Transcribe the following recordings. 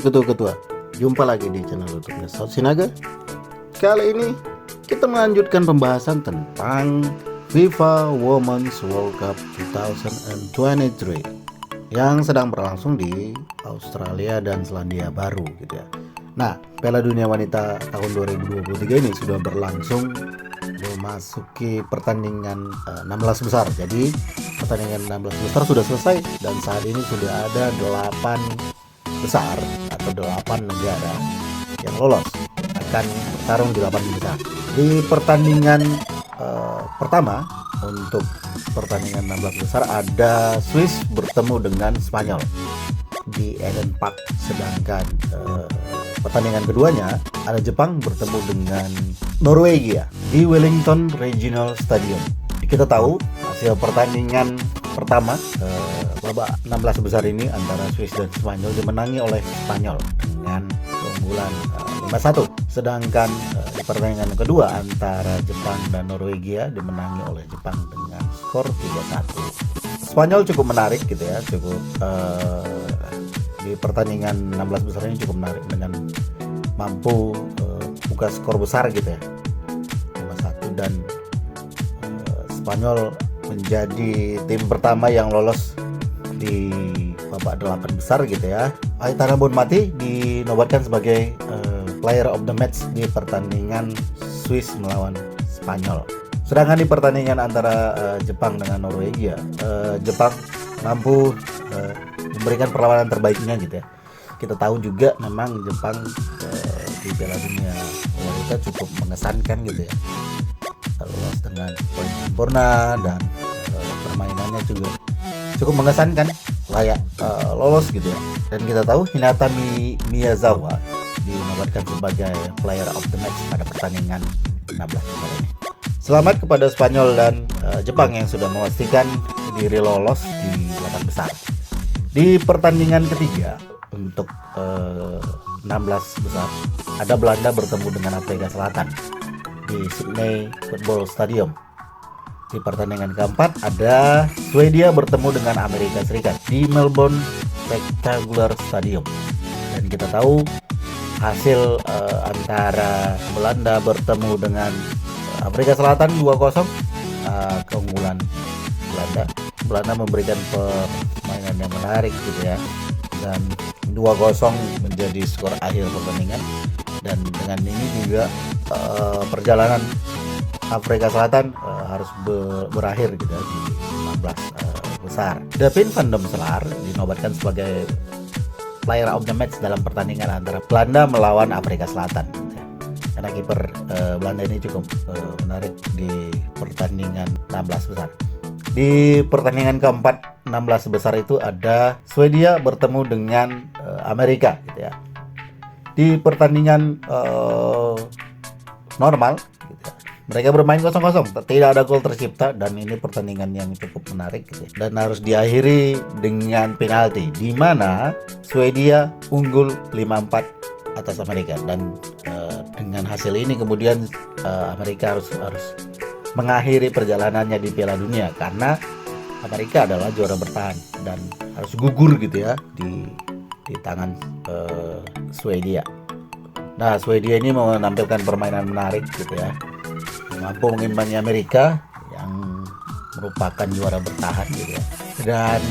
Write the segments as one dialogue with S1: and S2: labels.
S1: ketua-ketua, jumpa lagi di channel YouTube South Sinaga. Kali ini kita melanjutkan pembahasan tentang FIFA Women's World Cup 2023 yang sedang berlangsung di Australia dan Selandia Baru gitu ya. Nah, Piala Dunia Wanita tahun 2023 ini sudah berlangsung, memasuki pertandingan 16 besar. Jadi pertandingan 16 besar sudah selesai dan saat ini sudah ada 8 besar atau 8 negara yang lolos akan bertarung di 8 besar. Di pertandingan pertama untuk pertandingan 16 besar ada Swiss bertemu dengan Spanyol di Eden Park, sedangkan pertandingan keduanya ada Jepang bertemu dengan Norwegia di Wellington Regional Stadium. Kita tahu hasil pertandingan pertama babak 16 besar ini antara Swiss dan Spanyol dimenangi oleh Spanyol dengan keunggulan 5-1. Sedangkan di pertandingan kedua antara Jepang dan Norwegia dimenangi oleh Jepang dengan skor 3-1. Spanyol cukup menarik gitu ya, cukup di pertandingan 16 besar ini cukup menarik dengan mampu buka skor besar gitu ya, 5-1, dan Spanyol menjadi tim pertama yang lolos di babak 8 besar gitu ya. Aitana Bonmati dinobatkan sebagai player of the match di pertandingan Swiss melawan Spanyol. Sedangkan di pertandingan antara Jepang dengan Norwegia, Jepang mampu memberikan perlawanan terbaiknya gitu ya. Kita tahu juga memang Jepang di Piala Dunia Wanita cukup mengesankan gitu ya, lolos dengan poin sempurna dan permainannya juga cukup mengesankan, layak lolos gitu ya. Dan kita tahu Hinata Miyazawa dinobatkan sebagai player of the match pada pertandingan 16 besar ini. Selamat kepada Spanyol dan Jepang yang sudah memastikan diri lolos di 8 besar. Di pertandingan ketiga untuk 16 besar ada Belanda bertemu dengan Afrika Selatan di Sydney Football Stadium. Di pertandingan keempat ada Swedia bertemu dengan Amerika Serikat di Melbourne Spectacular Stadium. Dan kita tahu hasil antara Belanda bertemu dengan Afrika Selatan 2-0, keunggulan Belanda memberikan permainan yang menarik gitu ya, dan 2-0 menjadi skor akhir pertandingan. Dan dengan ini juga perjalanan Afrika Selatan harus berakhir gitu ya, di 15 besar. Davin van der Sar dinobatkan sebagai player of the match dalam pertandingan antara Belanda melawan Afrika Selatan gitu ya. Karena kiper Belanda ini cukup menarik di pertandingan 16 besar. Di pertandingan keempat 16 besar itu ada Swedia bertemu dengan Amerika gitu ya. Di pertandingan normal gitu ya, mereka bermain 0-0, tidak ada gol tercipta, dan ini pertandingan yang cukup menarik gitu ya. Dan harus diakhiri dengan penalti di mana Swedia unggul 5-4 atas Amerika. Dan dengan hasil ini kemudian Amerika harus mengakhiri perjalanannya di Piala Dunia, karena Amerika adalah juara bertahan dan harus gugur gitu ya di tangan Swedia. Nah, Swedia ini menampilkan permainan menarik gitu ya, mampu mengimbangi Amerika yang merupakan juara bertahan gitu ya. Dan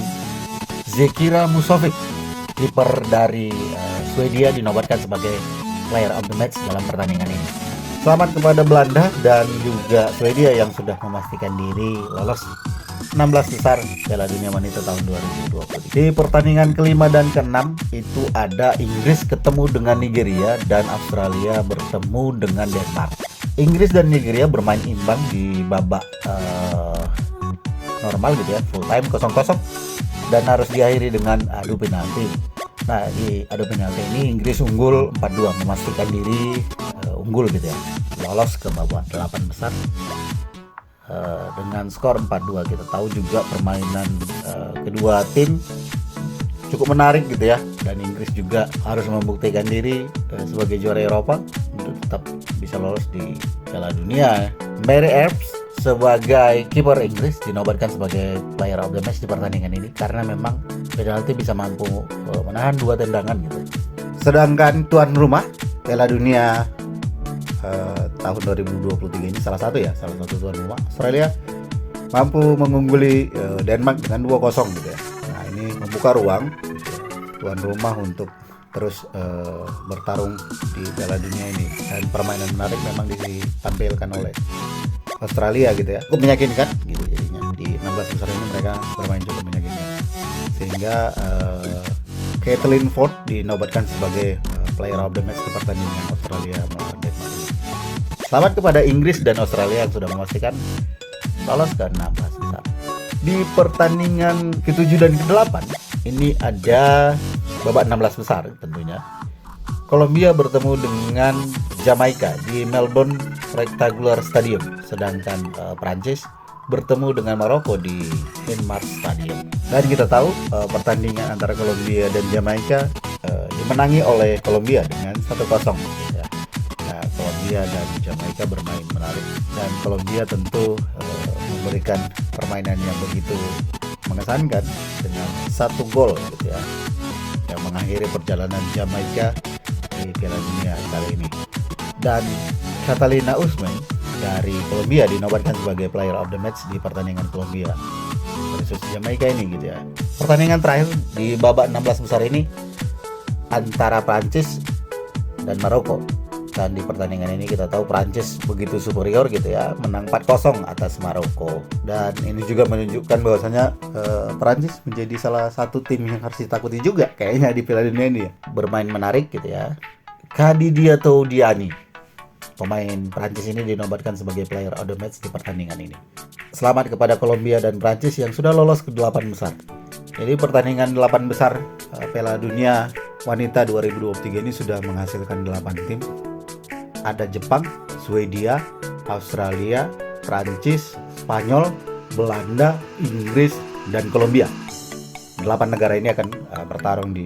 S1: Zekira Musovic, kiper dari Swedia, dinobatkan sebagai player of the match dalam pertandingan ini. Selamat kepada Belanda dan juga Swedia yang sudah memastikan diri lolos 16 besar Piala Dunia Wanita tahun 2020. Di pertandingan kelima dan keenam itu ada Inggris ketemu dengan Nigeria dan Australia bertemu dengan Denmark. Inggris dan Nigeria bermain imbang di babak normal gitu ya, full time 0-0, dan harus diakhiri dengan adu penalti. Nah, di adu penalti ini Inggris unggul 4-2, memastikan diri unggul gitu ya, lolos ke babak 8 besar dengan skor 4-2. Kita tahu juga permainan kedua tim cukup menarik gitu ya, dan Inggris juga harus membuktikan diri sebagai juara Eropa untuk tetap bisa lolos di Piala Dunia. Mary Earps sebagai kiper Inggris dinobatkan sebagai player of the match di pertandingan ini karena memang penalti bisa mampu menahan 2 tendangan gitu. Sedangkan tuan rumah Piala Dunia tahun 2023 ini salah satu tuan rumah Australia mampu mengungguli Denmark dengan 2-0 gitu ya. Nah, ini membuka ruang tuan rumah untuk terus bertarung di Piala Dunia ini, dan permainan menarik memang ditampilkan oleh Australia gitu ya, cukup meyakinkan gitu jadinya. Di 16 besar ini mereka bermain cukup meyakinkan, sehingga Caitlin Foord dinobatkan sebagai player of the match di pertandingan Australia melawan Denmark. Selamat kepada Inggris dan Australia yang sudah memastikan lolos ke 16 besar. Di pertandingan ke-7 dan ke-8 ini ada babak 16 besar tentunya. Kolombia bertemu dengan Jamaika di Melbourne Rectangular Stadium, sedangkan Prancis bertemu dengan Maroko di Inmart Stadium. Dan kita tahu pertandingan antara Kolombia dan Jamaika dimenangi oleh Kolombia dengan 1-0 ya. Nah, Kolombia dan Jamaika bermain menarik, dan Kolombia tentu memberikan permainan yang begitu mengesankan dengan 1 gol gitu ya, yang mengakhiri perjalanan Jamaika di Piala Dunia kali ini. Dan Catalina Usman dari Kolombia dinobatkan sebagai player of the match di pertandingan Kolombia versus Jamaika ini gitu ya. Pertandingan terakhir di babak 16 besar ini antara Prancis dan Maroko, dan di pertandingan ini kita tahu Prancis begitu superior gitu ya, menang 4-0 atas Maroko. Dan ini juga menunjukkan bahwasanya Prancis menjadi salah satu tim yang harus ditakuti juga kayaknya di Piala Dunia ini ya. Bermain menarik gitu ya. Khadija Diani, pemain Prancis ini dinobatkan sebagai player of the match di pertandingan ini. Selamat kepada Kolombia dan Prancis yang sudah lolos ke 8 besar. Jadi pertandingan 8 besar Piala Dunia Wanita 2023 ini sudah menghasilkan 8 tim. Ada Jepang, Swedia, Australia, Prancis, Spanyol, Belanda, Inggris, dan Kolombia. 8 negara ini akan bertarung di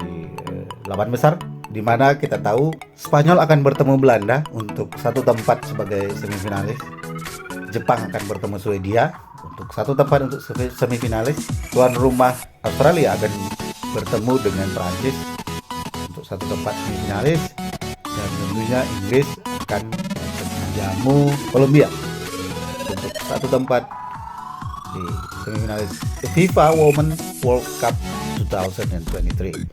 S1: 8 besar, di mana kita tahu Spanyol akan bertemu Belanda untuk satu tempat sebagai semifinalis. Jepang akan bertemu Swedia untuk satu tempat untuk semifinalis. Tuan rumah Australia akan bertemu dengan Prancis untuk satu tempat semifinalis, dan tentunya Inggris akan menjamu Kolombia untuk satu tempat di semifinalis FIFA Women World Cup 2023.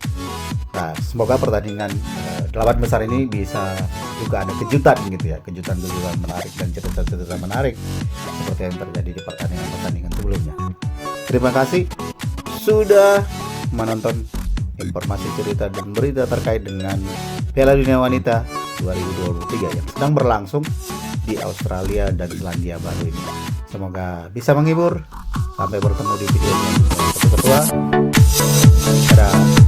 S1: Nah, semoga pertandingan 8 besar ini bisa juga ada kejutan gitu ya, kejutan menarik dan cerita-cerita menarik seperti yang terjadi di pertandingan sebelumnya. Terima kasih sudah menonton informasi, cerita, dan berita terkait dengan Piala Dunia Wanita 2023 yang sedang berlangsung di Australia dan Selandia Baru ini. Semoga bisa menghibur. Sampai bertemu di video selanjutnya. Dadah.